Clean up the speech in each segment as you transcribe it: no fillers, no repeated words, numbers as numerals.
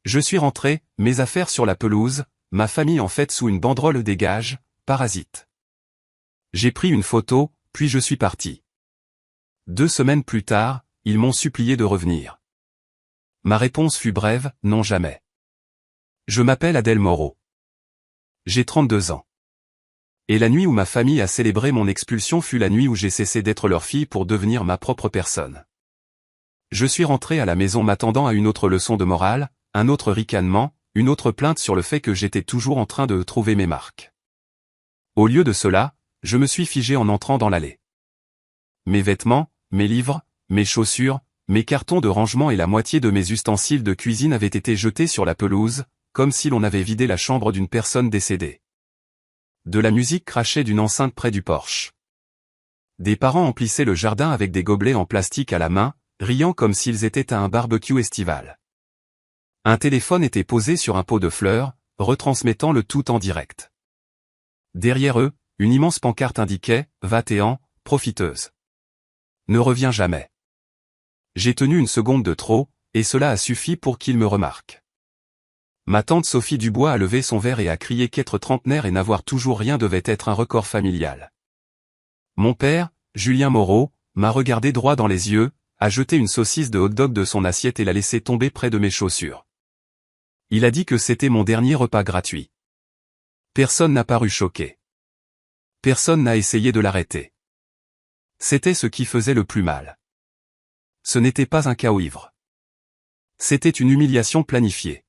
Je suis rentré, mes affaires sur la pelouse, ma famille en fête sous une banderole dégage, parasite. J'ai pris une photo, puis je suis parti. 2 semaines plus tard, ils m'ont supplié de revenir. Ma réponse fut brève, non jamais. Je m'appelle Adèle Moreau. J'ai 32 ans. Et la nuit où ma famille a célébré mon expulsion fut la nuit où j'ai cessé d'être leur fille pour devenir ma propre personne. Je suis rentré à la maison m'attendant à une autre leçon de morale, un autre ricanement, une autre plainte sur le fait que j'étais toujours en train de trouver mes marques. Au lieu de cela, je me suis figé en entrant dans l'allée. Mes vêtements, mes livres, mes chaussures, mes cartons de rangement et la moitié de mes ustensiles de cuisine avaient été jetés sur la pelouse, comme si l'on avait vidé la chambre d'une personne décédée. De la musique crachait d'une enceinte près du porche. Des parents emplissaient le jardin avec des gobelets en plastique à la main, riant comme s'ils étaient à un barbecue estival. Un téléphone était posé sur un pot de fleurs, retransmettant le tout en direct. Derrière eux, une immense pancarte indiquait « 21, profiteuse. Ne reviens jamais ». J'ai tenu une seconde de trop, et cela a suffi pour qu'ils me remarquent. Ma tante Sophie Dubois a levé son verre et a crié qu'être trentenaire et n'avoir toujours rien devait être un record familial. Mon père, Julien Moreau, m'a regardé droit dans les yeux, a jeté une saucisse de hot-dog de son assiette et l'a laissé tomber près de mes chaussures. Il a dit que c'était mon dernier repas gratuit. Personne n'a paru choqué. Personne n'a essayé de l'arrêter. C'était ce qui faisait le plus mal. Ce n'était pas un chaos ivre. C'était une humiliation planifiée.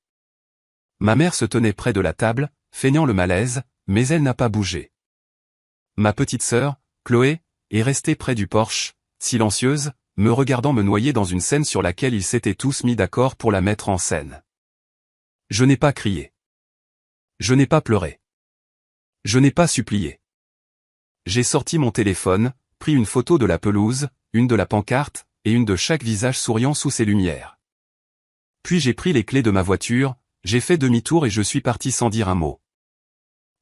Ma mère se tenait près de la table, feignant le malaise, mais elle n'a pas bougé. Ma petite sœur, Chloé, est restée près du porche, silencieuse, me regardant me noyer dans une scène sur laquelle ils s'étaient tous mis d'accord pour la mettre en scène. Je n'ai pas crié. Je n'ai pas pleuré. Je n'ai pas supplié. J'ai sorti mon téléphone, pris une photo de la pelouse, une de la pancarte, et une de chaque visage souriant sous ces lumières. Puis j'ai pris les clés de ma voiture, j'ai fait demi-tour et je suis parti sans dire un mot.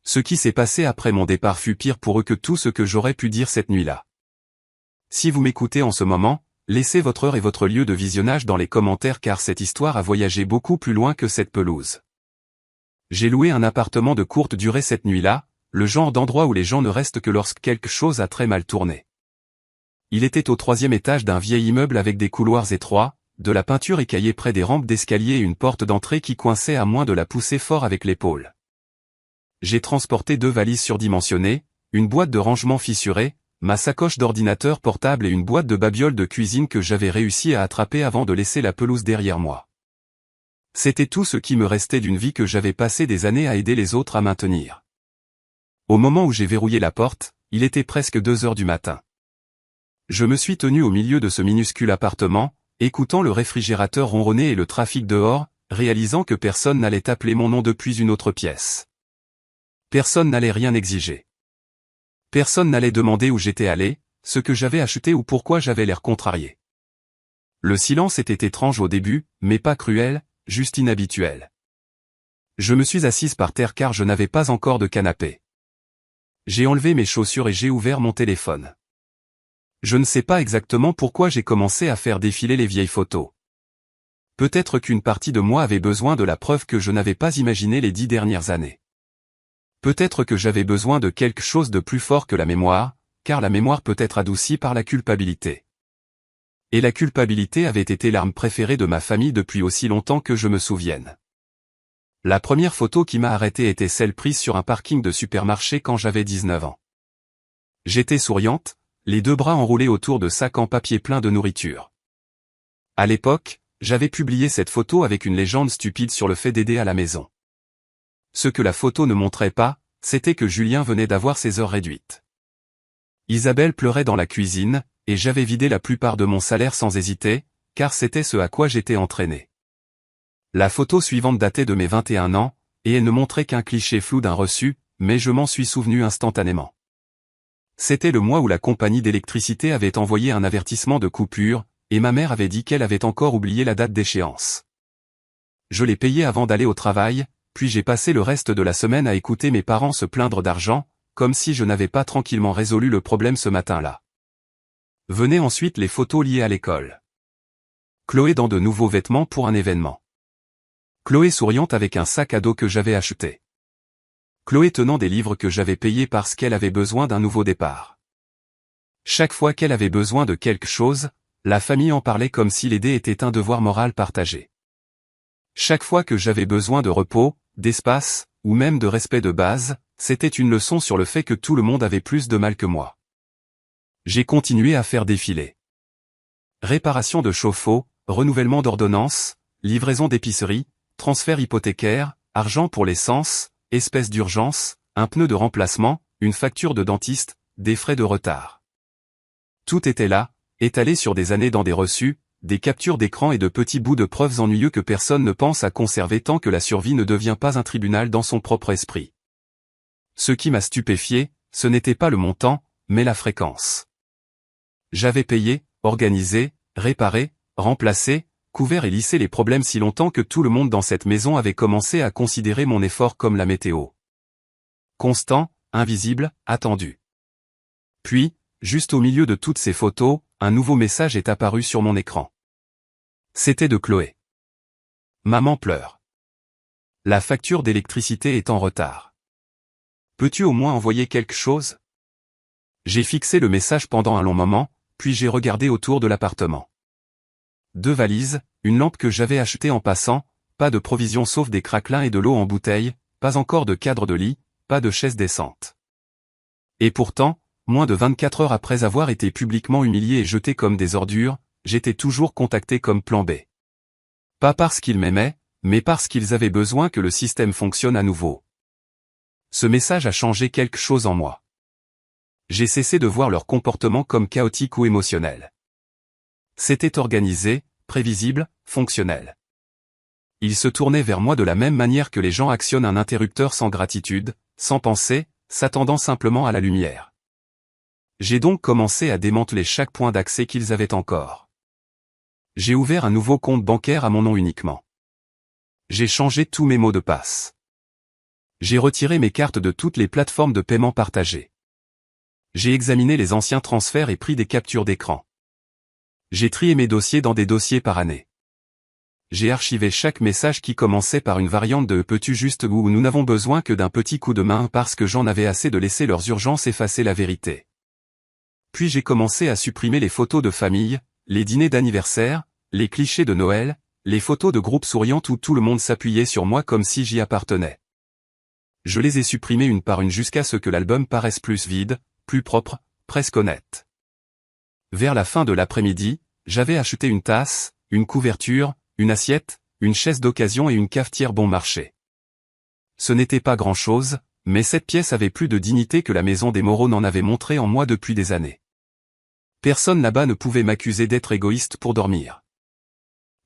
Ce qui s'est passé après mon départ fut pire pour eux que tout ce que j'aurais pu dire cette nuit-là. Si vous m'écoutez en ce moment, laissez votre heure et votre lieu de visionnage dans les commentaires car cette histoire a voyagé beaucoup plus loin que cette pelouse. J'ai loué un appartement de courte durée cette nuit-là, le genre d'endroit où les gens ne restent que lorsque quelque chose a très mal tourné. Il était au 3e étage d'un vieil immeuble avec des couloirs étroits, de la peinture écaillée près des rampes d'escalier et une porte d'entrée qui coinçait à moins de la pousser fort avec l'épaule. J'ai transporté 2 valises surdimensionnées, une boîte de rangement fissurée, ma sacoche d'ordinateur portable et une boîte de babioles de cuisine que j'avais réussi à attraper avant de laisser la pelouse derrière moi. C'était tout ce qui me restait d'une vie que j'avais passé des années à aider les autres à maintenir. Au moment où j'ai verrouillé la porte, il était presque 2 heures du matin. Je me suis tenu au milieu de ce minuscule appartement, écoutant le réfrigérateur ronronner et le trafic dehors, réalisant que personne n'allait appeler mon nom depuis une autre pièce. Personne n'allait rien exiger. Personne n'allait demander où j'étais allé, ce que j'avais acheté ou pourquoi j'avais l'air contrarié. Le silence était étrange au début, mais pas cruel, juste inhabituel. Je me suis assise par terre car je n'avais pas encore de canapé. J'ai enlevé mes chaussures et j'ai ouvert mon téléphone. Je ne sais pas exactement pourquoi j'ai commencé à faire défiler les vieilles photos. Peut-être qu'une partie de moi avait besoin de la preuve que je n'avais pas imaginé les 10 dernières années. Peut-être que j'avais besoin de quelque chose de plus fort que la mémoire, car la mémoire peut être adoucie par la culpabilité. Et la culpabilité avait été l'arme préférée de ma famille depuis aussi longtemps que je me souvienne. La première photo qui m'a arrêté était celle prise sur un parking de supermarché quand j'avais 19 ans. J'étais souriante, les 2 bras enroulés autour de sacs en papier pleins de nourriture. À l'époque, j'avais publié cette photo avec une légende stupide sur le fait d'aider à la maison. Ce que la photo ne montrait pas, c'était que Julien venait d'avoir ses heures réduites. Isabelle pleurait dans la cuisine, et j'avais vidé la plupart de mon salaire sans hésiter, car c'était ce à quoi j'étais entraîné. La photo suivante datait de mes 21 ans, et elle ne montrait qu'un cliché flou d'un reçu, mais je m'en suis souvenu instantanément. C'était le mois où la compagnie d'électricité avait envoyé un avertissement de coupure, et ma mère avait dit qu'elle avait encore oublié la date d'échéance. Je l'ai payé avant d'aller au travail, puis j'ai passé le reste de la semaine à écouter mes parents se plaindre d'argent, comme si je n'avais pas tranquillement résolu le problème ce matin-là. Venaient ensuite les photos liées à l'école. Chloé dans de nouveaux vêtements pour un événement. Chloé souriante avec un sac à dos que j'avais acheté. Chloé tenant des livres que j'avais payés parce qu'elle avait besoin d'un nouveau départ. Chaque fois qu'elle avait besoin de quelque chose, la famille en parlait comme si l'aider était un devoir moral partagé. Chaque fois que j'avais besoin de repos, d'espace, ou même de respect de base, c'était une leçon sur le fait que tout le monde avait plus de mal que moi. J'ai continué à faire défiler. Réparation de chauffe-eau, renouvellement d'ordonnances, livraison d'épicerie, transfert hypothécaire, argent pour l'essence, espèce d'urgence, un pneu de remplacement, une facture de dentiste, des frais de retard. Tout était là, étalé sur des années dans des reçus, des captures d'écran et de petits bouts de preuves ennuyeux que personne ne pense à conserver tant que la survie ne devient pas un tribunal dans son propre esprit. Ce qui m'a stupéfié, ce n'était pas le montant, mais la fréquence. J'avais payé, organisé, réparé, remplacé, couvert et lissé les problèmes si longtemps que tout le monde dans cette maison avait commencé à considérer mon effort comme la météo. Constant, invisible, attendu. Puis, juste au milieu de toutes ces photos, un nouveau message est apparu sur mon écran. C'était de Chloé. Maman pleure. La facture d'électricité est en retard. Peux-tu au moins envoyer quelque chose? J'ai fixé le message pendant un long moment, puis j'ai regardé autour de l'appartement. 2 valises, une lampe que j'avais achetée en passant, pas de provisions sauf des craquelins et de l'eau en bouteille, pas encore de cadre de lit, pas de chaise décente. Et pourtant, moins de 24 heures après avoir été publiquement humilié et jeté comme des ordures, j'étais toujours contacté comme plan B. Pas parce qu'ils m'aimaient, mais parce qu'ils avaient besoin que le système fonctionne à nouveau. Ce message a changé quelque chose en moi. J'ai cessé de voir leur comportement comme chaotique ou émotionnel. C'était organisé, prévisible, fonctionnel. Ils se tournaient vers moi de la même manière que les gens actionnent un interrupteur sans gratitude, sans penser, s'attendant simplement à la lumière. J'ai donc commencé à démanteler chaque point d'accès qu'ils avaient encore. J'ai ouvert un nouveau compte bancaire à mon nom uniquement. J'ai changé tous mes mots de passe. J'ai retiré mes cartes de toutes les plateformes de paiement partagées. J'ai examiné les anciens transferts et pris des captures d'écran. J'ai trié mes dossiers dans des dossiers par année. J'ai archivé chaque message qui commençait par une variante de « peux-tu juste » ou « nous n'avons besoin que d'un petit coup de main » parce que j'en avais assez de laisser leurs urgences effacer la vérité. Puis j'ai commencé à supprimer les photos de famille, les dîners d'anniversaire, les clichés de Noël, les photos de groupes souriantes où tout le monde s'appuyait sur moi comme si j'y appartenais. Je les ai supprimées une par une jusqu'à ce que l'album paraisse plus vide, plus propre, presque honnête. Vers la fin de l'après-midi, j'avais acheté une tasse, une couverture, une assiette, une chaise d'occasion et une cafetière bon marché. Ce n'était pas grand-chose, mais cette pièce avait plus de dignité que la maison des Moreau n'en avait montré en moi depuis des années. Personne là-bas ne pouvait m'accuser d'être égoïste pour dormir.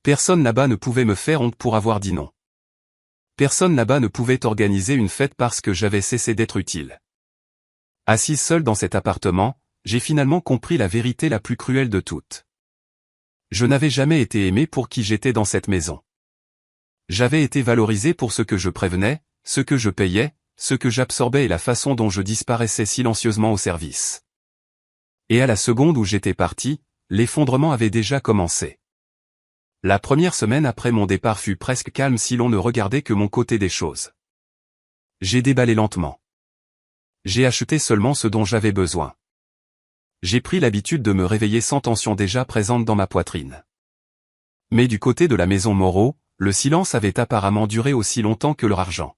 Personne là-bas ne pouvait me faire honte pour avoir dit non. Personne là-bas ne pouvait organiser une fête parce que j'avais cessé d'être utile. Assise seule dans cet appartement, j'ai finalement compris la vérité la plus cruelle de toutes. Je n'avais jamais été aimé pour qui j'étais dans cette maison. J'avais été valorisé pour ce que je prévenais, ce que je payais, ce que j'absorbais et la façon dont je disparaissais silencieusement au service. Et à la seconde où j'étais parti, l'effondrement avait déjà commencé. La première semaine après mon départ fut presque calme si l'on ne regardait que mon côté des choses. J'ai déballé lentement. J'ai acheté seulement ce dont j'avais besoin. J'ai pris l'habitude de me réveiller sans tension déjà présente dans ma poitrine. Mais du côté de la maison Moreau, le silence avait apparemment duré aussi longtemps que leur argent.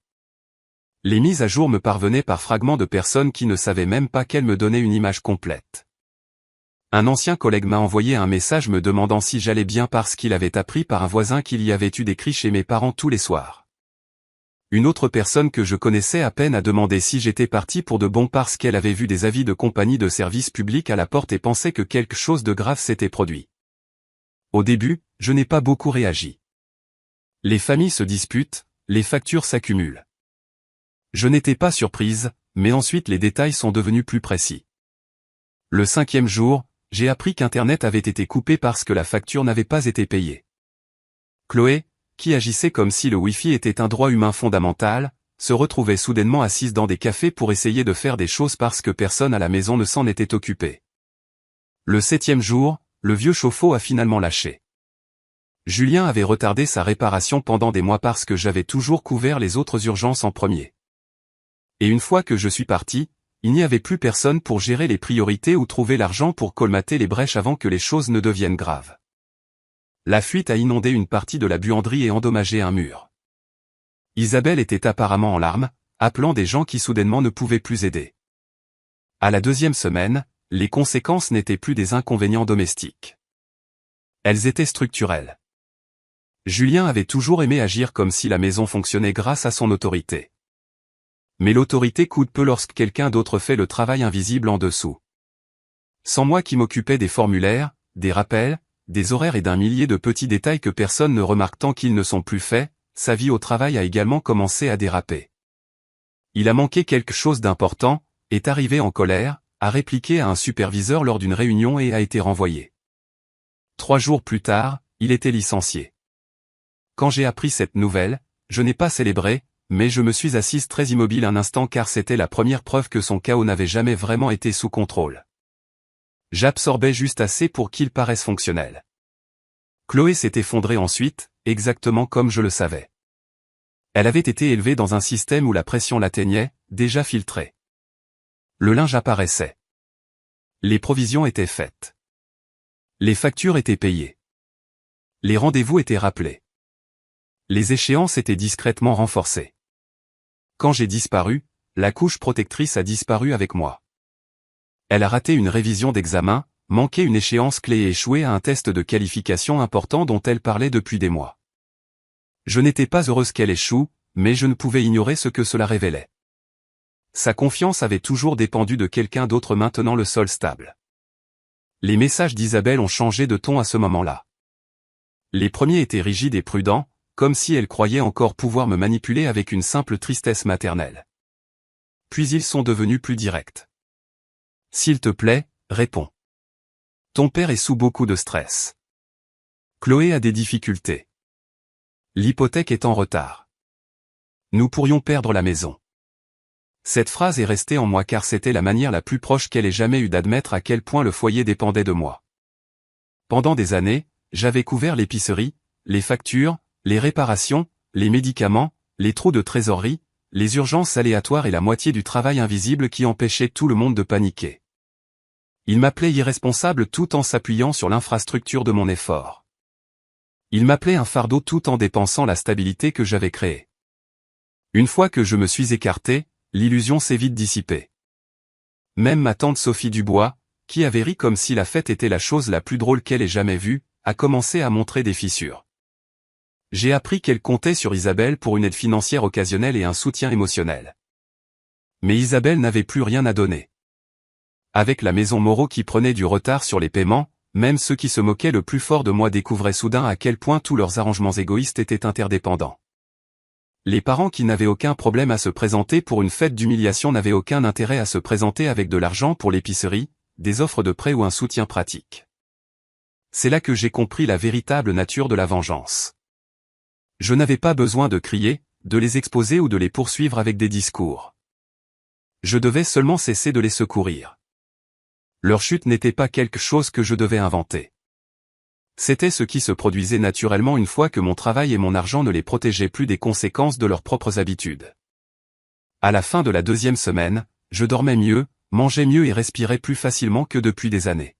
Les mises à jour me parvenaient par fragments de personnes qui ne savaient même pas qu'elles me donnaient une image complète. Un ancien collègue m'a envoyé un message me demandant si j'allais bien parce qu'il avait appris par un voisin qu'il y avait eu des cris chez mes parents tous les soirs. Une autre personne que je connaissais à peine a demandé si j'étais parti pour de bon parce qu'elle avait vu des avis de compagnie de service public à la porte et pensait que quelque chose de grave s'était produit. Au début, je n'ai pas beaucoup réagi. Les familles se disputent, les factures s'accumulent. Je n'étais pas surprise, mais ensuite les détails sont devenus plus précis. Le 5e jour, j'ai appris qu'Internet avait été coupé parce que la facture n'avait pas été payée. Chloé, qui agissait comme si le Wi-Fi était un droit humain fondamental, se retrouvait soudainement assise dans des cafés pour essayer de faire des choses parce que personne à la maison ne s'en était occupé. Le 7e jour, le vieux chauffe-eau a finalement lâché. Julien avait retardé sa réparation pendant des mois parce que j'avais toujours couvert les autres urgences en premier. Et une fois que je suis parti, il n'y avait plus personne pour gérer les priorités ou trouver l'argent pour colmater les brèches avant que les choses ne deviennent graves. La fuite a inondé une partie de la buanderie et endommagé un mur. Isabelle était apparemment en larmes, appelant des gens qui soudainement ne pouvaient plus aider. À la deuxième semaine, les conséquences n'étaient plus des inconvénients domestiques. Elles étaient structurelles. Julien avait toujours aimé agir comme si la maison fonctionnait grâce à son autorité. Mais l'autorité coûte peu lorsque quelqu'un d'autre fait le travail invisible en dessous. Sans moi qui m'occupais des formulaires, des rappels, des horaires et d'un millier de petits détails que personne ne remarque tant qu'ils ne sont plus faits, sa vie au travail a également commencé à déraper. Il a manqué quelque chose d'important, est arrivé en colère, a répliqué à un superviseur lors d'une réunion et a été renvoyé. 3 jours plus tard, il était licencié. Quand j'ai appris cette nouvelle, je n'ai pas célébré, mais je me suis assise très immobile un instant car c'était la première preuve que son chaos n'avait jamais vraiment été sous contrôle. J'absorbais juste assez pour qu'il paraisse fonctionnel. Chloé s'est effondrée ensuite, exactement comme je le savais. Elle avait été élevée dans un système où la pression l'atteignait, déjà filtrée. Le linge apparaissait. Les provisions étaient faites. Les factures étaient payées. Les rendez-vous étaient rappelés. Les échéances étaient discrètement renforcées. Quand j'ai disparu, la couche protectrice a disparu avec moi. Elle a raté une révision d'examen, manqué une échéance clé et échoué à un test de qualification important dont elle parlait depuis des mois. Je n'étais pas heureuse qu'elle échoue, mais je ne pouvais ignorer ce que cela révélait. Sa confiance avait toujours dépendu de quelqu'un d'autre maintenant le sol stable. Les messages d'Isabelle ont changé de ton à ce moment-là. Les premiers étaient rigides et prudents, comme si elle croyait encore pouvoir me manipuler avec une simple tristesse maternelle. Puis ils sont devenus plus directs. S'il te plaît, réponds. Ton père est sous beaucoup de stress. Chloé a des difficultés. L'hypothèque est en retard. Nous pourrions perdre la maison. Cette phrase est restée en moi car c'était la manière la plus proche qu'elle ait jamais eue d'admettre à quel point le foyer dépendait de moi. Pendant des années, j'avais couvert l'épicerie, les factures, les réparations, les médicaments, les trous de trésorerie, les urgences aléatoires et la moitié du travail invisible qui empêchait tout le monde de paniquer. Il m'appelait irresponsable tout en s'appuyant sur l'infrastructure de mon effort. Il m'appelait un fardeau tout en dépensant la stabilité que j'avais créée. Une fois que je me suis écarté, l'illusion s'est vite dissipée. Même ma tante Sophie Dubois, qui avait ri comme si la fête était la chose la plus drôle qu'elle ait jamais vue, a commencé à montrer des fissures. J'ai appris qu'elle comptait sur Isabelle pour une aide financière occasionnelle et un soutien émotionnel. Mais Isabelle n'avait plus rien à donner. Avec la maison Moreau qui prenait du retard sur les paiements, même ceux qui se moquaient le plus fort de moi découvraient soudain à quel point tous leurs arrangements égoïstes étaient interdépendants. Les parents qui n'avaient aucun problème à se présenter pour une fête d'humiliation n'avaient aucun intérêt à se présenter avec de l'argent pour l'épicerie, des offres de prêt ou un soutien pratique. C'est là que j'ai compris la véritable nature de la vengeance. Je n'avais pas besoin de crier, de les exposer ou de les poursuivre avec des discours. Je devais seulement cesser de les secourir. Leur chute n'était pas quelque chose que je devais inventer. C'était ce qui se produisait naturellement une fois que mon travail et mon argent ne les protégeaient plus des conséquences de leurs propres habitudes. À la fin de la 2e semaine, je dormais mieux, mangeais mieux et respirais plus facilement que depuis des années.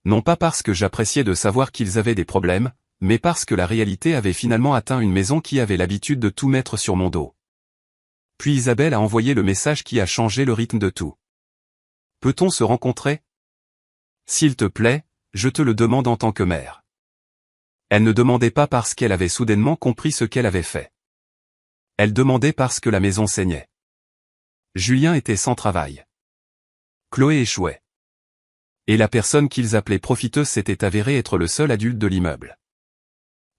Non pas parce que j'appréciais de savoir qu'ils avaient des problèmes, mais parce que la réalité avait finalement atteint une maison qui avait l'habitude de tout mettre sur mon dos. Puis Isabelle a envoyé le message qui a changé le rythme de tout. Peut-on se rencontrer? S'il te plaît, je te le demande en tant que mère. Elle ne demandait pas parce qu'elle avait soudainement compris ce qu'elle avait fait. Elle demandait parce que la maison saignait. Julien était sans travail. Chloé échouait. Et la personne qu'ils appelaient profiteuse s'était avérée être le seul adulte de l'immeuble.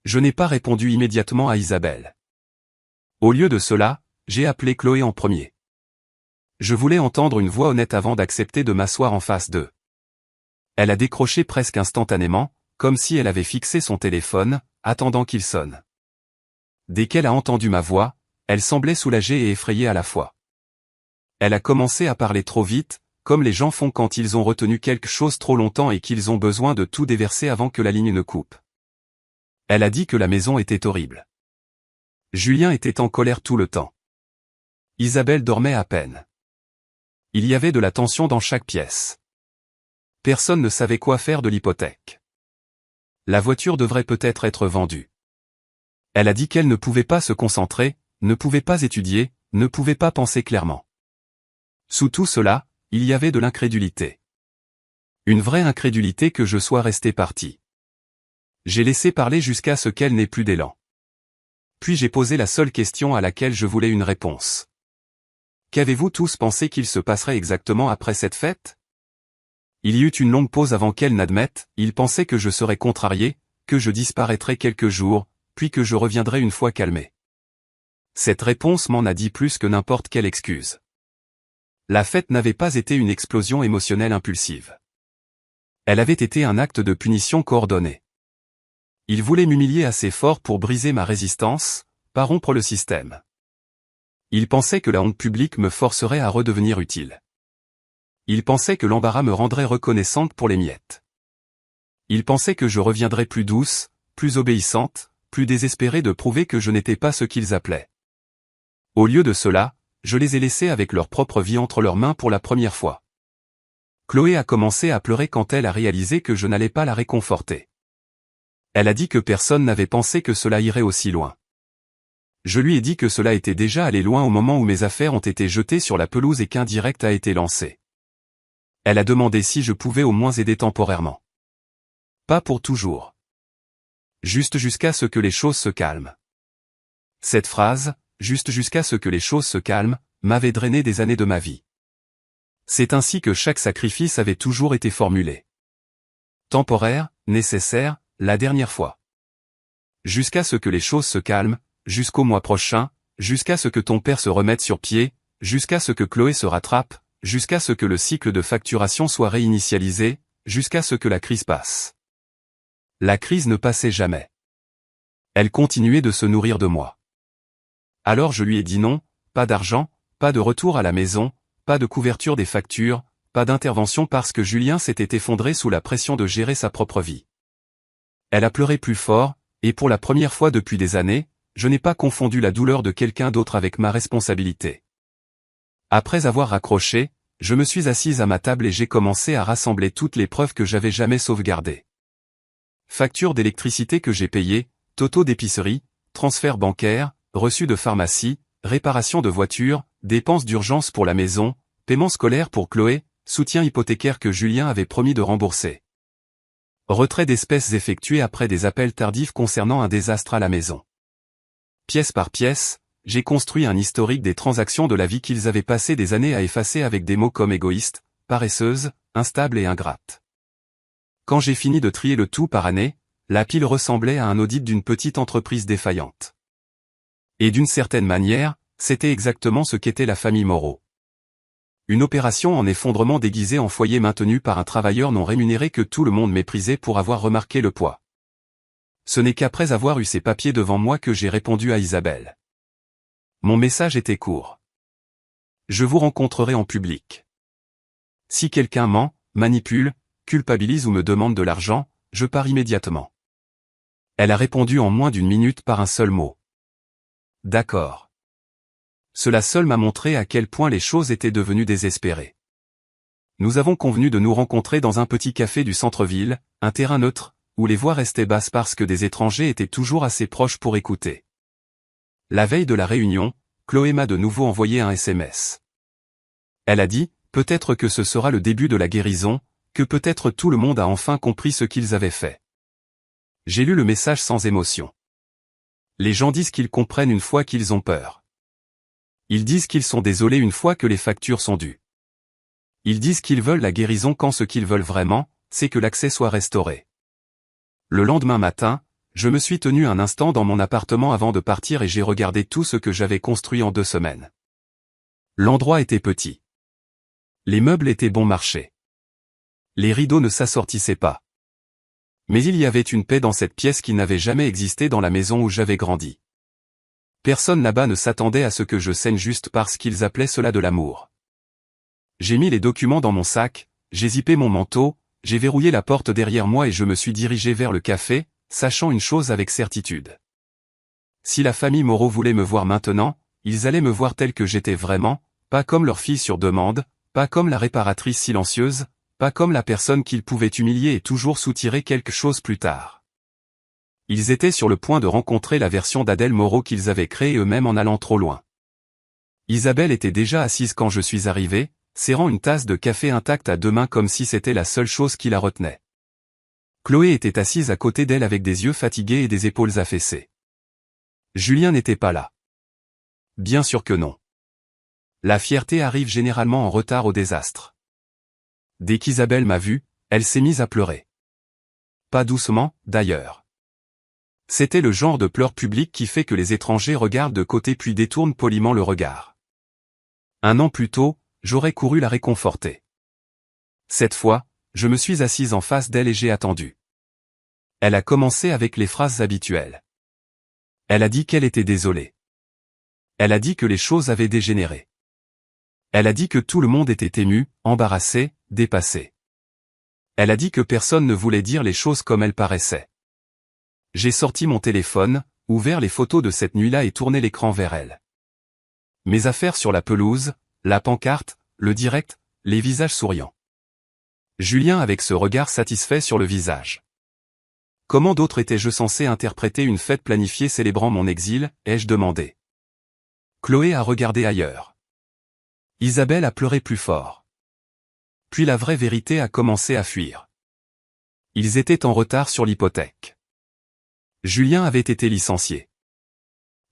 Je n'ai pas répondu immédiatement à Isabelle. Au lieu de cela, j'ai appelé Chloé en premier. Je voulais entendre une voix honnête avant d'accepter de m'asseoir en face d'eux. Elle a décroché presque instantanément, comme si elle avait fixé son téléphone, attendant qu'il sonne. Dès qu'elle a entendu ma voix, elle semblait soulagée et effrayée à la fois. Elle a commencé à parler trop vite, comme les gens font quand ils ont retenu quelque chose trop longtemps et qu'ils ont besoin de tout déverser avant que la ligne ne coupe. Elle a dit que la maison était horrible. Julien était en colère tout le temps. Isabelle dormait à peine. Il y avait de la tension dans chaque pièce. Personne ne savait quoi faire de l'hypothèque. La voiture devrait peut-être être vendue. Elle a dit qu'elle ne pouvait pas se concentrer, ne pouvait pas étudier, ne pouvait pas penser clairement. Sous tout cela, il y avait de l'incrédulité. Une vraie incrédulité que je sois resté parti. J'ai laissé parler jusqu'à ce qu'elle n'ait plus d'élan. Puis j'ai posé la seule question à laquelle je voulais une réponse. Qu'avez-vous tous pensé qu'il se passerait exactement après cette fête? Il y eut une longue pause avant qu'elle n'admette, il pensait que je serais contrarié, que je disparaîtrais quelques jours, puis que je reviendrais une fois calmé. Cette réponse m'en a dit plus que n'importe quelle excuse. La fête n'avait pas été une explosion émotionnelle impulsive. Elle avait été un acte de punition coordonné. Il voulait m'humilier assez fort pour briser ma résistance, pas rompre le système. Il pensait que la honte publique me forcerait à redevenir utile. Il pensait que l'embarras me rendrait reconnaissante pour les miettes. Il pensait que je reviendrais plus douce, plus obéissante, plus désespérée de prouver que je n'étais pas ce qu'ils appelaient. Au lieu de cela, je les ai laissés avec leur propre vie entre leurs mains pour la première fois. Chloé a commencé à pleurer quand elle a réalisé que je n'allais pas la réconforter. Elle a dit que personne n'avait pensé que cela irait aussi loin. Je lui ai dit que cela était déjà allé loin au moment où mes affaires ont été jetées sur la pelouse et qu'un direct a été lancé. Elle a demandé si je pouvais au moins aider temporairement. Pas pour toujours. Juste jusqu'à ce que les choses se calment. Cette phrase, juste jusqu'à ce que les choses se calment, m'avait drainé des années de ma vie. C'est ainsi que chaque sacrifice avait toujours été formulé. Temporaire, nécessaire, la dernière fois. Jusqu'à ce que les choses se calment, jusqu'au mois prochain, jusqu'à ce que ton père se remette sur pied, jusqu'à ce que Chloé se rattrape, jusqu'à ce que le cycle de facturation soit réinitialisé, jusqu'à ce que la crise passe. La crise ne passait jamais. Elle continuait de se nourrir de moi. Alors je lui ai dit non, pas d'argent, pas de retour à la maison, pas de couverture des factures, pas d'intervention parce que Julien s'était effondré sous la pression de gérer sa propre vie. Elle a pleuré plus fort, et pour la première fois depuis des années, je n'ai pas confondu la douleur de quelqu'un d'autre avec ma responsabilité. Après avoir raccroché, je me suis assise à ma table et j'ai commencé à rassembler toutes les preuves que j'avais jamais sauvegardées. Factures d'électricité que j'ai payées, totaux d'épicerie, transferts bancaires, reçus de pharmacie, réparation de voitures, dépenses d'urgence pour la maison, paiement scolaire pour Chloé, soutien hypothécaire que Julien avait promis de rembourser. Retrait d'espèces effectué après des appels tardifs concernant un désastre à la maison. Pièce par pièce, j'ai construit un historique des transactions de la vie qu'ils avaient passé des années à effacer avec des mots comme égoïste, paresseuse, instable et ingrate. Quand j'ai fini de trier le tout par année, la pile ressemblait à un audit d'une petite entreprise défaillante. Et d'une certaine manière, c'était exactement ce qu'était la famille Moreau. Une opération en effondrement déguisée en foyer maintenu par un travailleur non rémunéré que tout le monde méprisait pour avoir remarqué le poids. Ce n'est qu'après avoir eu ces papiers devant moi que j'ai répondu à Isabelle. Mon message était court. Je vous rencontrerai en public. Si quelqu'un ment, manipule, culpabilise ou me demande de l'argent, je pars immédiatement. Elle a répondu en moins d'une minute par un seul mot. D'accord. Cela seul m'a montré à quel point les choses étaient devenues désespérées. Nous avons convenu de nous rencontrer dans un petit café du centre-ville, un terrain neutre, où les voix restaient basses parce que des étrangers étaient toujours assez proches pour écouter. La veille de la réunion, Chloé m'a de nouveau envoyé un SMS. Elle a dit, peut-être que ce sera le début de la guérison, que peut-être tout le monde a enfin compris ce qu'ils avaient fait. J'ai lu le message sans émotion. Les gens disent qu'ils comprennent une fois qu'ils ont peur. Ils disent qu'ils sont désolés une fois que les factures sont dues. Ils disent qu'ils veulent la guérison quand ce qu'ils veulent vraiment, c'est que l'accès soit restauré. Le lendemain matin, je me suis tenu un instant dans mon appartement avant de partir et j'ai regardé tout ce que j'avais construit en 2 semaines. L'endroit était petit. Les meubles étaient bon marché. Les rideaux ne s'assortissaient pas. Mais il y avait une paix dans cette pièce qui n'avait jamais existé dans la maison où j'avais grandi. Personne là-bas ne s'attendait à ce que je saigne juste parce qu'ils appelaient cela de l'amour. J'ai mis les documents dans mon sac, j'ai zippé mon manteau, j'ai verrouillé la porte derrière moi et je me suis dirigé vers le café, sachant une chose avec certitude. Si la famille Moreau voulait me voir maintenant, ils allaient me voir tel que j'étais vraiment, pas comme leur fille sur demande, pas comme la réparatrice silencieuse, pas comme la personne qu'ils pouvaient humilier et toujours soutirer quelque chose plus tard. Ils étaient sur le point de rencontrer la version d'Adèle Moreau qu'ils avaient créée eux-mêmes en allant trop loin. Isabelle était déjà assise quand je suis arrivé, serrant une tasse de café intacte à deux mains comme si c'était la seule chose qui la retenait. Chloé était assise à côté d'elle avec des yeux fatigués et des épaules affaissées. Julien n'était pas là. Bien sûr que non. La fierté arrive généralement en retard au désastre. Dès qu'Isabelle m'a vu, elle s'est mise à pleurer. Pas doucement, d'ailleurs. C'était le genre de pleurs publics qui fait que les étrangers regardent de côté puis détournent poliment le regard. Un an plus tôt, j'aurais couru la réconforter. Cette fois, je me suis assise en face d'elle et j'ai attendu. Elle a commencé avec les phrases habituelles. Elle a dit qu'elle était désolée. Elle a dit que les choses avaient dégénéré. Elle a dit que tout le monde était ému, embarrassé, dépassé. Elle a dit que personne ne voulait dire les choses comme elles paraissaient. J'ai sorti mon téléphone, ouvert les photos de cette nuit-là et tourné l'écran vers elle. Mes affaires sur la pelouse, la pancarte, le direct, les visages souriants. Julien avec ce regard satisfait sur le visage. Comment d'autre étais-je censé interpréter une fête planifiée célébrant mon exil, ai-je demandé. Chloé a regardé ailleurs. Isabelle a pleuré plus fort. Puis la vraie vérité a commencé à fuir. Ils étaient en retard sur l'hypothèque. Julien avait été licencié.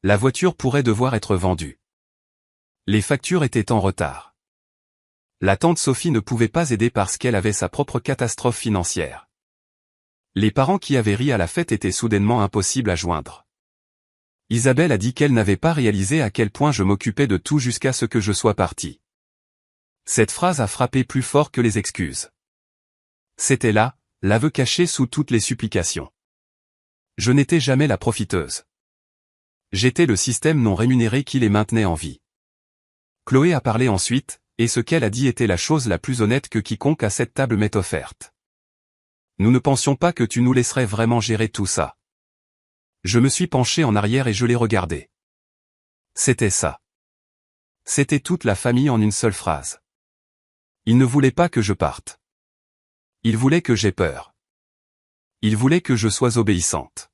La voiture pourrait devoir être vendue. Les factures étaient en retard. La tante Sophie ne pouvait pas aider parce qu'elle avait sa propre catastrophe financière. Les parents qui avaient ri à la fête étaient soudainement impossibles à joindre. Isabelle a dit qu'elle n'avait pas réalisé à quel point je m'occupais de tout jusqu'à ce que je sois parti. Cette phrase a frappé plus fort que les excuses. C'était là, l'aveu caché sous toutes les supplications. Je n'étais jamais la profiteuse. J'étais le système non rémunéré qui les maintenait en vie. Chloé a parlé ensuite, et ce qu'elle a dit était la chose la plus honnête que quiconque à cette table m'ait offerte. Nous ne pensions pas que tu nous laisserais vraiment gérer tout ça. Je me suis penché en arrière et je l'ai regardé. C'était ça. C'était toute la famille en une seule phrase. Ils ne voulaient pas que je parte. Ils voulaient que j'aie peur. Ils voulaient que je sois obéissante.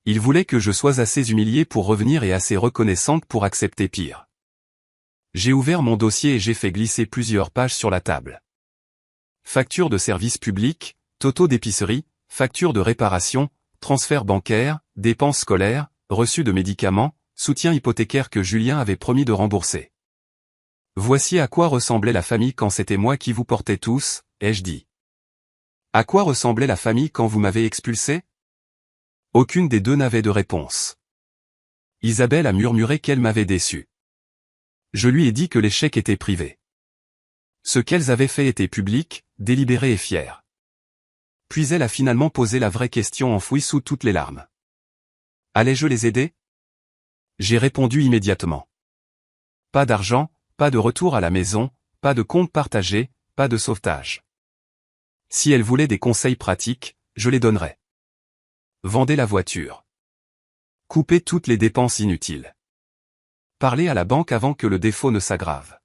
Ils voulaient que je sois assez humiliée pour revenir et assez reconnaissante pour accepter pire. J'ai ouvert mon dossier et j'ai fait glisser plusieurs pages sur la table. Facture de service public, totaux d'épicerie, facture de réparation, transfert bancaire, dépenses scolaires, reçu de médicaments, soutien hypothécaire que Julien avait promis de rembourser. Voici à quoi ressemblait la famille quand c'était moi qui vous portais tous, ai-je dit. À quoi ressemblait la famille quand vous m'avez expulsé? Aucune des deux n'avait de réponse. Isabelle a murmuré qu'elle m'avait déçu. Je lui ai dit que l'échec était privé. Ce qu'elles avaient fait était public, délibéré et fier. Puis elle a finalement posé la vraie question enfouie sous toutes les larmes. Allais-je les aider? J'ai répondu immédiatement. Pas d'argent, pas de retour à la maison, pas de compte partagé, pas de sauvetage. Si elle voulait des conseils pratiques, je les donnerais. Vendez la voiture. Coupez toutes les dépenses inutiles. Parlez à la banque avant que le défaut ne s'aggrave.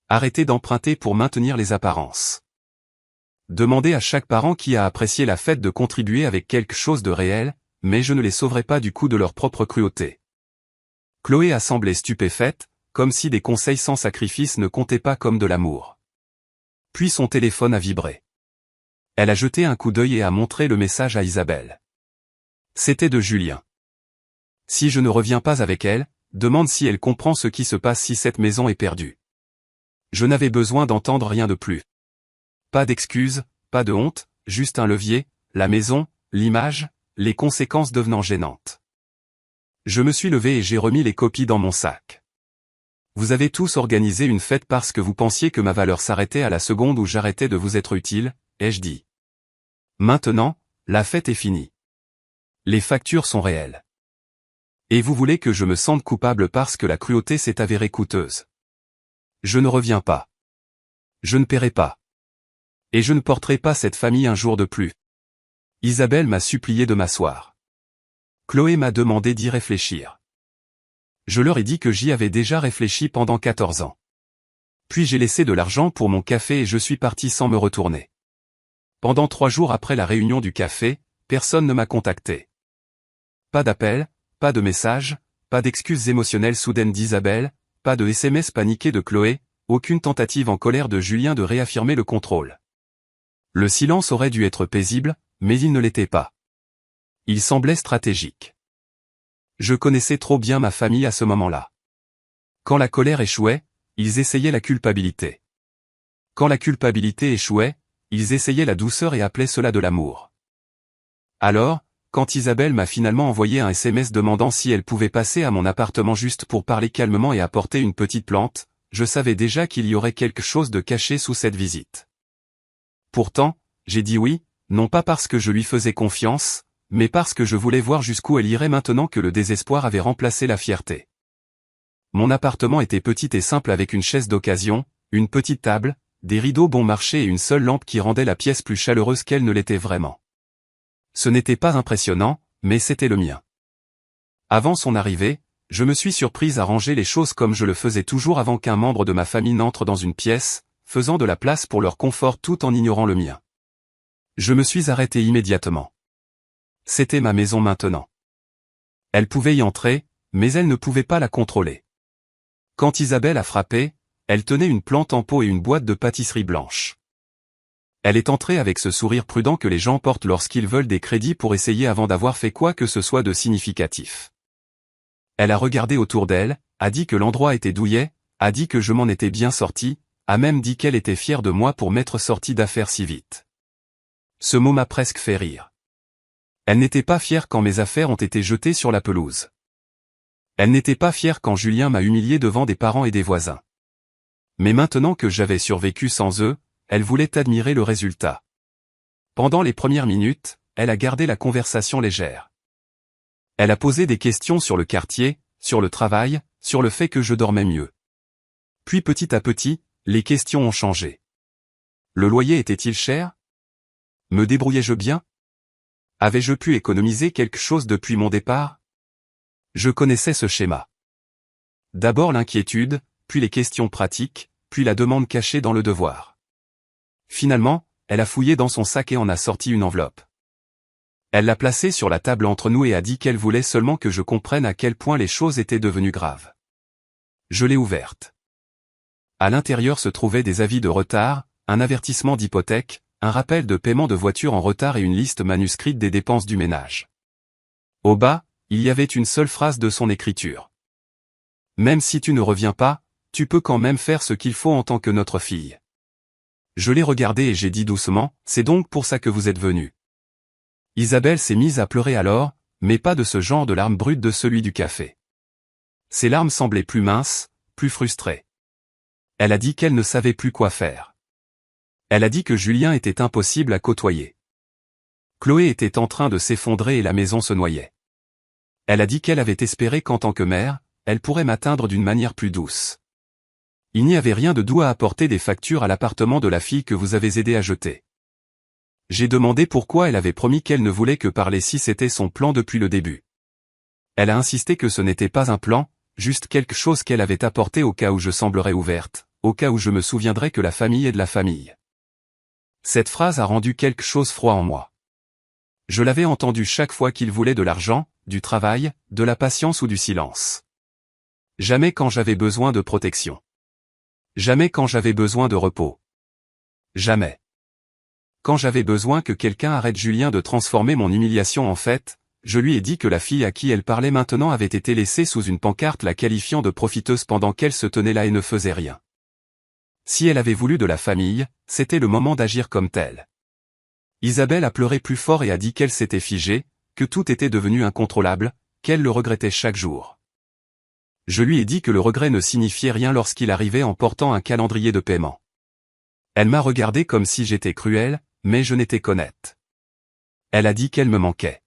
Arrêtez d'emprunter pour maintenir les apparences. Demandez à chaque parent qui a apprécié la fête de contribuer avec quelque chose de réel, mais je ne les sauverai pas du coup de leur propre cruauté. Chloé a semblé stupéfaite, comme si des conseils sans sacrifice ne comptaient pas comme de l'amour. Puis son téléphone a vibré. Elle a jeté un coup d'œil et a montré le message à Isabelle. C'était de Julien. Si je ne reviens pas avec elle, demande si elle comprend ce qui se passe si cette maison est perdue. Je n'avais besoin d'entendre rien de plus. Pas d'excuses, pas de honte, juste un levier, la maison, l'image, les conséquences devenant gênantes. Je me suis levé et j'ai remis les copies dans mon sac. Vous avez tous organisé une fête parce que vous pensiez que ma valeur s'arrêtait à la seconde où j'arrêtais de vous être utile, ai-je dit. Maintenant, la fête est finie. Les factures sont réelles. Et vous voulez que je me sente coupable parce que la cruauté s'est avérée coûteuse. Je ne reviens pas. Je ne paierai pas. Et je ne porterai pas cette famille un jour de plus. Isabelle m'a supplié de m'asseoir. Chloé m'a demandé d'y réfléchir. Je leur ai dit que j'y avais déjà réfléchi pendant 14 ans. Puis j'ai laissé de l'argent pour mon café et je suis parti sans me retourner. Pendant 3 jours après la réunion du café, personne ne m'a contacté. Pas d'appel, pas de message, pas d'excuses émotionnelles soudaines d'Isabelle, pas de SMS paniqué de Chloé, aucune tentative en colère de Julien de réaffirmer le contrôle. Le silence aurait dû être paisible, mais il ne l'était pas. Il semblait stratégique. Je connaissais trop bien ma famille à ce moment-là. Quand la colère échouait, ils essayaient la culpabilité. Quand la culpabilité échouait, ils essayaient la douceur et appelaient cela de l'amour. Alors, quand Isabelle m'a finalement envoyé un SMS demandant si elle pouvait passer à mon appartement juste pour parler calmement et apporter une petite plante, je savais déjà qu'il y aurait quelque chose de caché sous cette visite. Pourtant, j'ai dit oui, non pas parce que je lui faisais confiance, mais parce que je voulais voir jusqu'où elle irait maintenant que le désespoir avait remplacé la fierté. Mon appartement était petit et simple avec une chaise d'occasion, une petite table, des rideaux bon marché et une seule lampe qui rendait la pièce plus chaleureuse qu'elle ne l'était vraiment. Ce n'était pas impressionnant, mais c'était le mien. Avant son arrivée, je me suis surprise à ranger les choses comme je le faisais toujours avant qu'un membre de ma famille n'entre dans une pièce, faisant de la place pour leur confort tout en ignorant le mien. Je me suis arrêté immédiatement. C'était ma maison maintenant. Elle pouvait y entrer, mais elle ne pouvait pas la contrôler. Quand Isabelle a frappé, elle tenait une plante en pot et une boîte de pâtisserie blanche. Elle est entrée avec ce sourire prudent que les gens portent lorsqu'ils veulent des crédits pour essayer avant d'avoir fait quoi que ce soit de significatif. Elle a regardé autour d'elle, a dit que l'endroit était douillet, a dit que je m'en étais bien sorti, a même dit qu'elle était fière de moi pour m'être sorti d'affaires si vite. Ce mot m'a presque fait rire. Elle n'était pas fière quand mes affaires ont été jetées sur la pelouse. Elle n'était pas fière quand Julien m'a humilié devant des parents et des voisins. Mais maintenant que j'avais survécu sans eux, elle voulait admirer le résultat. Pendant les premières minutes, elle a gardé la conversation légère. Elle a posé des questions sur le quartier, sur le travail, sur le fait que je dormais mieux. Puis petit à petit, les questions ont changé. Le loyer était-il cher? Me débrouillais-je bien? Avais-je pu économiser quelque chose depuis mon départ? Je connaissais ce schéma. D'abord l'inquiétude, puis les questions pratiques, puis la demande cachée dans le devoir. Finalement, elle a fouillé dans son sac et en a sorti une enveloppe. Elle l'a placée sur la table entre nous et a dit qu'elle voulait seulement que je comprenne à quel point les choses étaient devenues graves. Je l'ai ouverte. À l'intérieur se trouvaient des avis de retard, un avertissement d'hypothèque, un rappel de paiement de voiture en retard et une liste manuscrite des dépenses du ménage. Au bas, il y avait une seule phrase de son écriture. Même si tu ne reviens pas, tu peux quand même faire ce qu'il faut en tant que notre fille. Je l'ai regardé et j'ai dit doucement, c'est donc pour ça que vous êtes venu. Isabelle s'est mise à pleurer alors, mais pas de ce genre de larmes brutes de celui du café. Ses larmes semblaient plus minces, plus frustrées. Elle a dit qu'elle ne savait plus quoi faire. Elle a dit que Julien était impossible à côtoyer. Chloé était en train de s'effondrer et la maison se noyait. Elle a dit qu'elle avait espéré qu'en tant que mère, elle pourrait m'atteindre d'une manière plus douce. Il n'y avait rien de doux à apporter des factures à l'appartement de la fille que vous avez aidé à jeter. J'ai demandé pourquoi elle avait promis qu'elle ne voulait que parler si c'était son plan depuis le début. Elle a insisté que ce n'était pas un plan, juste quelque chose qu'elle avait apporté au cas où je semblerais ouverte, au cas où je me souviendrais que la famille est de la famille. Cette phrase a rendu quelque chose froid en moi. Je l'avais entendu chaque fois qu'il voulait de l'argent, du travail, de la patience ou du silence. Jamais quand j'avais besoin de protection. Jamais quand j'avais besoin de repos. Jamais. Quand j'avais besoin que quelqu'un arrête Julien de transformer mon humiliation en fête, je lui ai dit que la fille à qui elle parlait maintenant avait été laissée sous une pancarte la qualifiant de profiteuse pendant qu'elle se tenait là et ne faisait rien. Si elle avait voulu de la famille, c'était le moment d'agir comme tel. Isabelle a pleuré plus fort et a dit qu'elle s'était figée, que tout était devenu incontrôlable, qu'elle le regrettait chaque jour. Je lui ai dit que le regret ne signifiait rien lorsqu'il arrivait en portant un calendrier de paiement. Elle m'a regardé comme si j'étais cruel, mais je n'étais qu'honnête. Elle a dit qu'elle me manquait.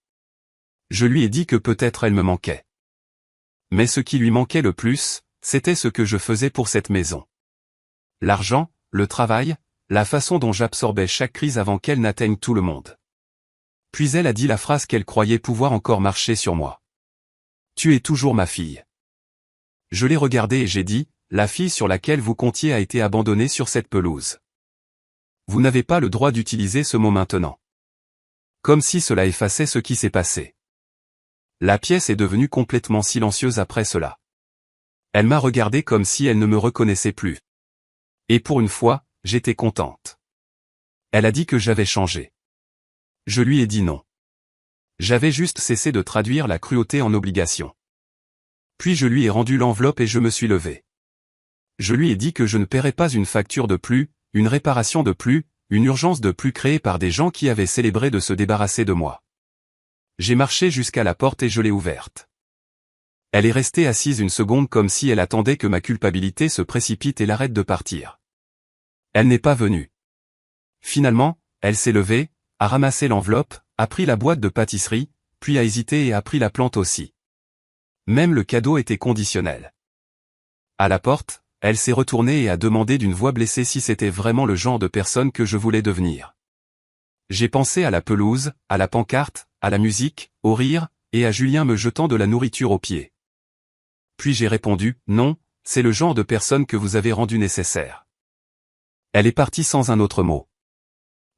Je lui ai dit que peut-être elle me manquait. Mais ce qui lui manquait le plus, c'était ce que je faisais pour cette maison. L'argent, le travail, la façon dont j'absorbais chaque crise avant qu'elle n'atteigne tout le monde. Puis elle a dit la phrase qu'elle croyait pouvoir encore marcher sur moi. Tu es toujours ma fille. Je l'ai regardée et j'ai dit, la fille sur laquelle vous comptiez a été abandonnée sur cette pelouse. Vous n'avez pas le droit d'utiliser ce mot maintenant. Comme si cela effaçait ce qui s'est passé. La pièce est devenue complètement silencieuse après cela. Elle m'a regardé comme si elle ne me reconnaissait plus. Et pour une fois, j'étais contente. Elle a dit que j'avais changé. Je lui ai dit non. J'avais juste cessé de traduire la cruauté en obligation. Puis je lui ai rendu l'enveloppe et je me suis levé. Je lui ai dit que je ne paierais pas une facture de plus, une réparation de plus, une urgence de plus créée par des gens qui avaient célébré de se débarrasser de moi. J'ai marché jusqu'à la porte et je l'ai ouverte. Elle est restée assise une seconde comme si elle attendait que ma culpabilité se précipite et l'arrête de partir. Elle n'est pas venue. Finalement, elle s'est levée, a ramassé l'enveloppe, a pris la boîte de pâtisserie, puis a hésité et a pris la plante aussi. Même le cadeau était conditionnel. À la porte, elle s'est retournée et a demandé d'une voix blessée si c'était vraiment le genre de personne que je voulais devenir. J'ai pensé à la pelouse, à la pancarte, à la musique, au rire, et à Julien me jetant de la nourriture aux pieds. Puis j'ai répondu, non, c'est le genre de personne que vous avez rendu nécessaire. Elle est partie sans un autre mot.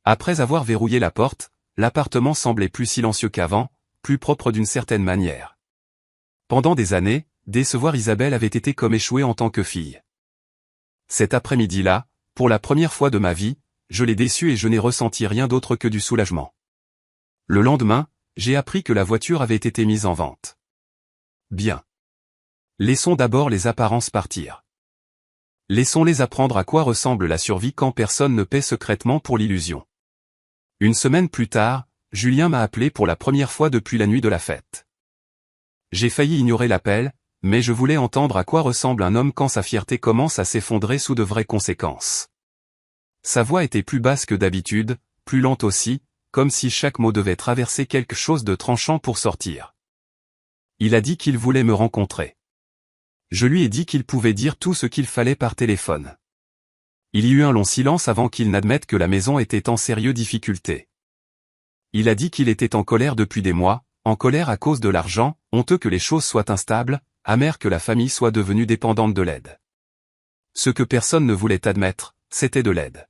Après avoir verrouillé la porte, l'appartement semblait plus silencieux qu'avant, plus propre d'une certaine manière. Pendant des années, décevoir Isabelle avait été comme échouer en tant que fille. Cet après-midi-là, pour la première fois de ma vie, je l'ai déçue et je n'ai ressenti rien d'autre que du soulagement. Le lendemain, j'ai appris que la voiture avait été mise en vente. Bien. Laissons d'abord les apparences partir. Laissons-les apprendre à quoi ressemble la survie quand personne ne paie secrètement pour l'illusion. Une semaine plus tard, Julien m'a appelé pour la première fois depuis la nuit de la fête. J'ai failli ignorer l'appel, mais je voulais entendre à quoi ressemble un homme quand sa fierté commence à s'effondrer sous de vraies conséquences. Sa voix était plus basse que d'habitude, plus lente aussi, comme si chaque mot devait traverser quelque chose de tranchant pour sortir. Il a dit qu'il voulait me rencontrer. Je lui ai dit qu'il pouvait dire tout ce qu'il fallait par téléphone. Il y eut un long silence avant qu'il n'admette que la maison était en sérieuse difficulté. Il a dit qu'il était en colère depuis des mois, en colère à cause de l'argent, honteux que les choses soient instables, amer que la famille soit devenue dépendante de l'aide. Ce que personne ne voulait admettre, c'était de l'aide.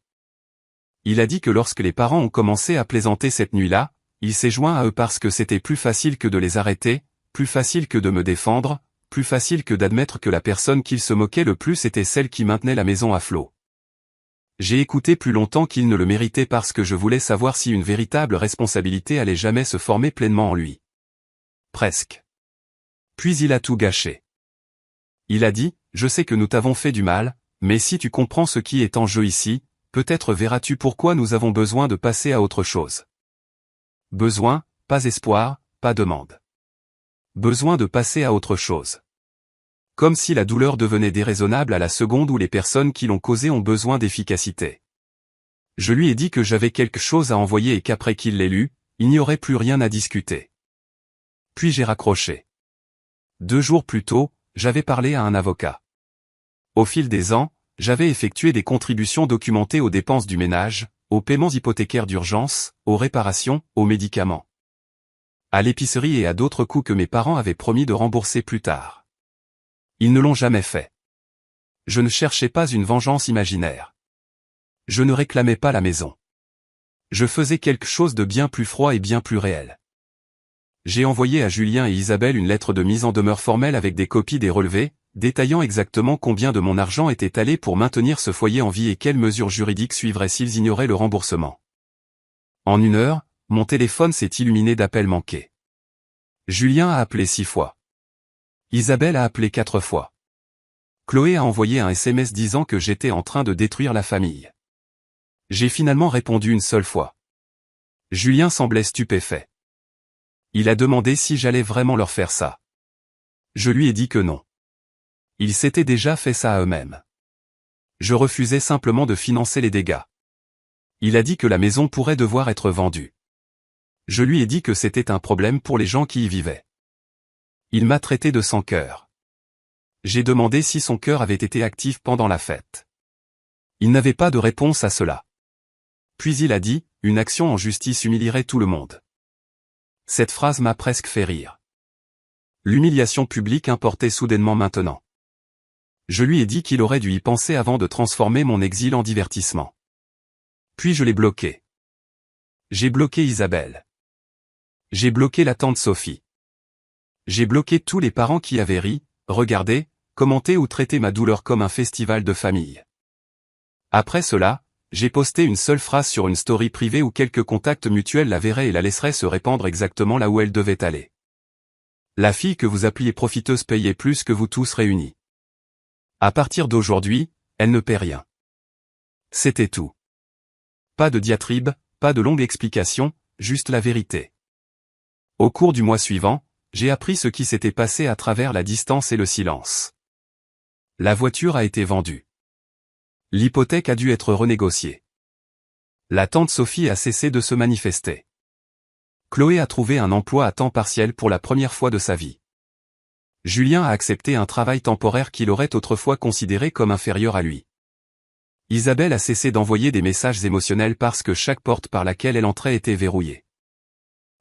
Il a dit que lorsque les parents ont commencé à plaisanter cette nuit-là, il s'est joint à eux parce que c'était plus facile que de les arrêter, plus facile que de me défendre, plus facile que d'admettre que la personne qu'il se moquait le plus était celle qui maintenait la maison à flot. J'ai écouté plus longtemps qu'il ne le méritait parce que je voulais savoir si une véritable responsabilité allait jamais se former pleinement en lui. Presque. Puis il a tout gâché. Il a dit, je sais que nous t'avons fait du mal, mais si tu comprends ce qui est en jeu ici, peut-être verras-tu pourquoi nous avons besoin de passer à autre chose. Besoin, pas espoir, pas demande. Besoin de passer à autre chose. Comme si la douleur devenait déraisonnable à la seconde où les personnes qui l'ont causée ont besoin d'efficacité. Je lui ai dit que j'avais quelque chose à envoyer et qu'après qu'il l'ait lu, il n'y aurait plus rien à discuter. Puis j'ai raccroché. 2 jours plus tôt, j'avais parlé à un avocat. Au fil des ans, j'avais effectué des contributions documentées aux dépenses du ménage, aux paiements hypothécaires d'urgence, aux réparations, aux médicaments. À l'épicerie et à d'autres coûts que mes parents avaient promis de rembourser plus tard. Ils ne l'ont jamais fait. Je ne cherchais pas une vengeance imaginaire. Je ne réclamais pas la maison. Je faisais quelque chose de bien plus froid et bien plus réel. J'ai envoyé à Julien et Isabelle une lettre de mise en demeure formelle avec des copies des relevés, détaillant exactement combien de mon argent était allé pour maintenir ce foyer en vie et quelles mesures juridiques suivraient s'ils ignoraient le remboursement. En 1 heure, mon téléphone s'est illuminé d'appels manqués. Julien a appelé 6 fois. Isabelle a appelé 4 fois. Chloé a envoyé un SMS disant que j'étais en train de détruire la famille. J'ai finalement répondu une seule fois. Julien semblait stupéfait. Il a demandé si j'allais vraiment leur faire ça. Je lui ai dit que non. Ils s'étaient déjà fait ça à eux-mêmes. Je refusais simplement de financer les dégâts. Il a dit que la maison pourrait devoir être vendue. Je lui ai dit que c'était un problème pour les gens qui y vivaient. Il m'a traité de sans cœur. J'ai demandé si son cœur avait été actif pendant la fête. Il n'avait pas de réponse à cela. Puis il a dit, une action en justice humilierait tout le monde. Cette phrase m'a presque fait rire. L'humiliation publique importait soudainement maintenant. Je lui ai dit qu'il aurait dû y penser avant de transformer mon exil en divertissement. Puis je l'ai bloqué. J'ai bloqué Isabelle. J'ai bloqué la tante Sophie. J'ai bloqué tous les parents qui avaient ri, regardé, commenté ou traité ma douleur comme un festival de famille. Après cela, j'ai posté une seule phrase sur une story privée où quelques contacts mutuels la verraient et la laisseraient se répandre exactement là où elle devait aller. La fille que vous appeliez profiteuse payait plus que vous tous réunis. À partir d'aujourd'hui, elle ne paie rien. C'était tout. Pas de diatribe, pas de longue explication, juste la vérité. Au cours du mois suivant, j'ai appris ce qui s'était passé à travers la distance et le silence. La voiture a été vendue. L'hypothèque a dû être renégociée. La tante Sophie a cessé de se manifester. Chloé a trouvé un emploi à temps partiel pour la première fois de sa vie. Julien a accepté un travail temporaire qu'il aurait autrefois considéré comme inférieur à lui. Isabelle a cessé d'envoyer des messages émotionnels parce que chaque porte par laquelle elle entrait était verrouillée.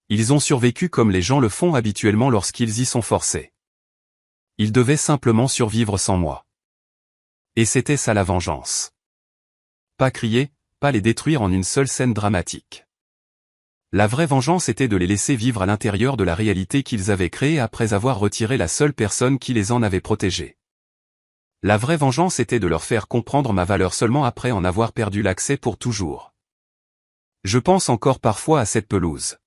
Ils ont survécu comme les gens le font habituellement lorsqu'ils y sont forcés. Ils devaient simplement survivre sans moi. Et c'était ça la vengeance. Pas crier, pas les détruire en une seule scène dramatique. La vraie vengeance était de les laisser vivre à l'intérieur de la réalité qu'ils avaient créée après avoir retiré la seule personne qui les en avait protégés. La vraie vengeance était de leur faire comprendre ma valeur seulement après en avoir perdu l'accès pour toujours. Je pense encore parfois à cette pelouse.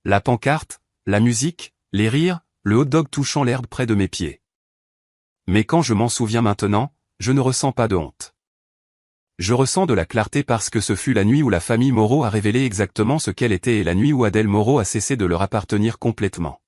La pancarte, la musique, les rires, le hot-dog touchant l'herbe près de mes pieds. Mais quand je m'en souviens maintenant, je ne ressens pas de honte. Je ressens de la clarté parce que ce fut la nuit où la famille Moreau a révélé exactement ce qu'elle était et la nuit où Adèle Moreau a cessé de leur appartenir complètement.